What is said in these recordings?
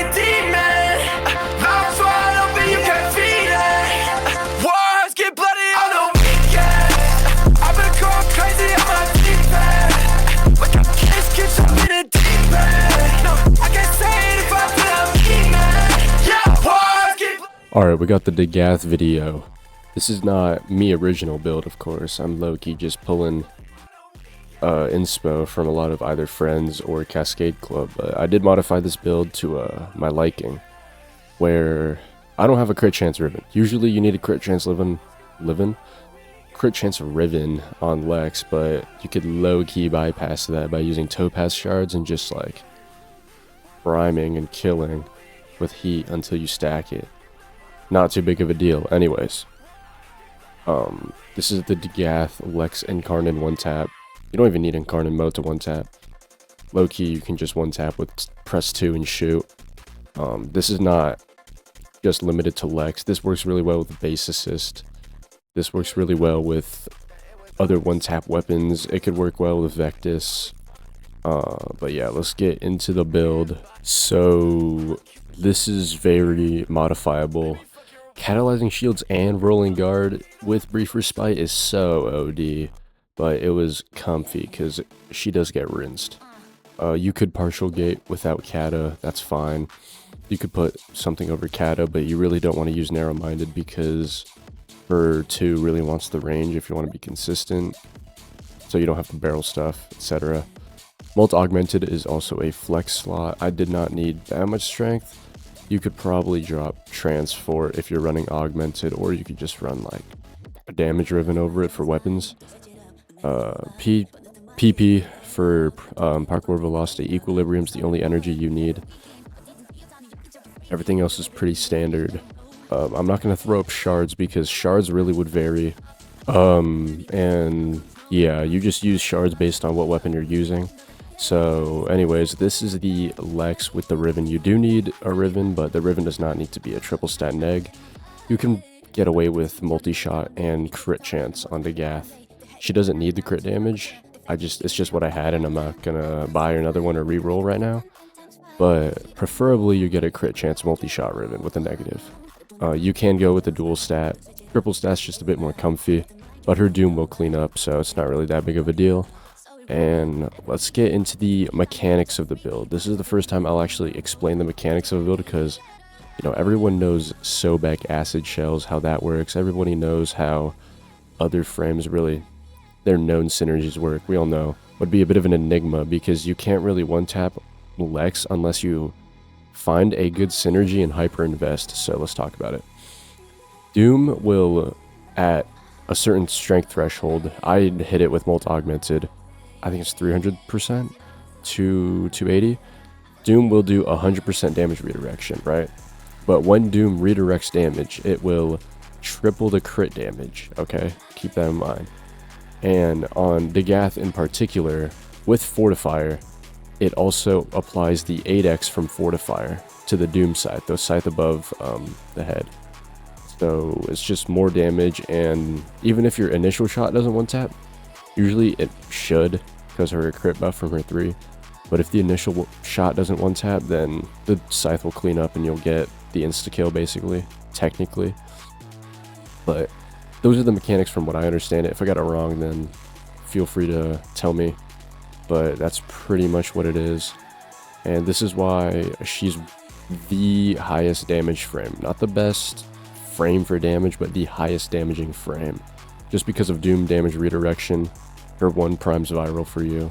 a demon. Mouth wide open, you can feed it. Wars get bloody on the weekend. I've been going crazy on my defense. Like I can't skip something in a deep end. No, I can't say it if I feel I'm demon. Yeah, wars get. Alright, we got the Dagath video. This is not me original build, of course. I'm low-key just pulling inspo from a lot of either friends or Cascade Club. But I did modify this build to my liking, where I don't have a crit chance Riven. Usually you need a crit chance crit chance Riven on Lex, but you could low-key bypass that by using Topaz shards and just like priming and killing with heat until you stack it. Not too big of a deal. Anyways, this is the Dagath Lex Incarnate one tap. You don't even need Incarnate mode to one tap. Low key, you can just one tap with press 2 and shoot. This is not just limited to Lex. This works really well with base assist. This works really well with other one tap weapons. It could work well with Vectis. But yeah, let's get into the build. So this is very modifiable. Catalyzing shields and rolling guard with brief respite is so OD, but it was comfy because she does get rinsed. You could partial gate without Kata, that's fine. You could put something over Kata, but you really don't want to use narrow-minded because her 2 really wants the range if you want to be consistent, so you don't have to barrel stuff, etc. Mult Augmented is also a flex slot. I did not need that much strength. You could probably drop Trance for if you're running Augmented, or you could just run like a damage Riven over it for weapons. PP for parkour velocity. Equilibrium's the only energy you need. Everything else is pretty standard. I'm not going to throw up shards because shards really would vary. And yeah, you just use shards based on what weapon you're using. So anyways, this is the Lex with the Riven. You do need a Riven, but the Riven does not need to be a triple stat neg. You can get away with multi-shot and crit chance on Dagath. She doesn't need the crit damage. It's just what I had, and I'm not gonna buy another one or re-roll right now. But preferably you get a crit chance multi-shot Riven with a negative. You can go with the dual stat. Triple stat's just a bit more comfy, but her Doom will clean up, so it's not really that big of a deal. And let's get into the mechanics of the build. This is the first time I'll actually explain the mechanics of a build because, you know, everyone knows Sobek acid shells, how that works. Everybody knows how other frames really, their known synergies work. We all know. Would be a bit of an enigma because you can't really one-tap Lex unless you find a good synergy and hyper invest. So let's talk about it. Doom will, at a certain strength threshold, I hit it with Mult Augmented. I think it's 300% to 280. Doom will do 100% damage redirection, right? But when Doom redirects damage, it will triple the crit damage, okay? Keep that in mind. And on Dagath in particular, with Fortifier, it also applies the 8x from Fortifier to the Doom scythe, the scythe above the head. So it's just more damage, and even if your initial shot doesn't one-tap, usually it should, because of her crit buff from her 3. But if the initial shot doesn't one-tap, then the scythe will clean up and you'll get the insta-kill, basically, technically. But those are the mechanics from what I understand it. If I got it wrong, then feel free to tell me. But that's pretty much what it is. And this is why she's the highest damage frame. Not the best frame for damage, but the highest damaging frame. Just because of Doom damage redirection, her 1 primes viral for you,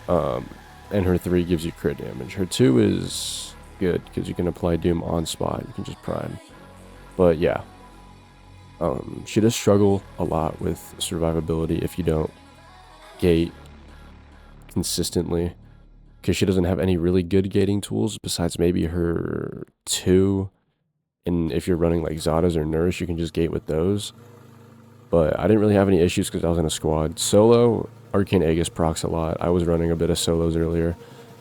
and her 3 gives you crit damage. Her 2 is good because you can apply Doom on spot. You can just prime. But yeah, she does struggle a lot with survivability if you don't gate consistently, because she doesn't have any really good gating tools besides maybe her 2. And if you're running like Zadas or Nourish, you can just gate with those. But I didn't really have any issues because I was in a squad. Solo, Arcane Aegis procs a lot. I was running a bit of solos earlier.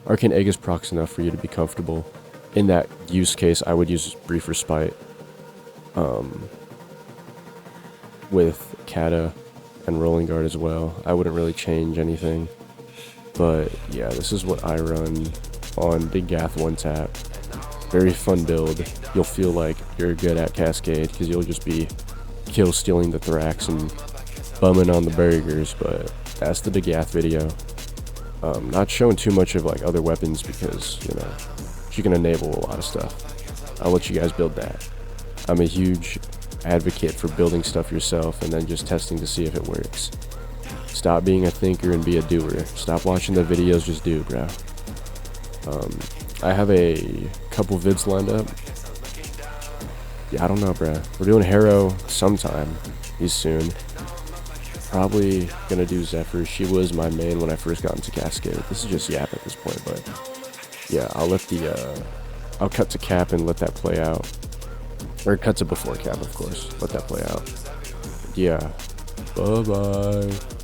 Arcane Aegis procs enough for you to be comfortable. In that use case, I would use Brief Respite with Kata and Rolling Guard as well. I wouldn't really change anything. But yeah, this is what I run on Dagath one tap. Very fun build. You'll feel like you're good at Cascade because you'll just be kill stealing the Thrax and bumming on the burgers, but that's the Dagath video. Not showing too much of like other weapons because, you know, she can enable a lot of stuff. I'll let you guys build that. I'm a huge advocate for building stuff yourself and then just testing to see if it works. Stop being a thinker and be a doer. Stop watching the videos, just do, bro. I have a couple vids lined up. Yeah, I don't know, bro. We're doing Harrow sometime. He's soon. Probably gonna do Zephyr. She was my main when I first got into Cascade. This is just Yap at this point, but yeah, I'll let the I'll cut to Cap and let that play out. Or cut to before Cap, of course. Let that play out. Yeah. Bye bye.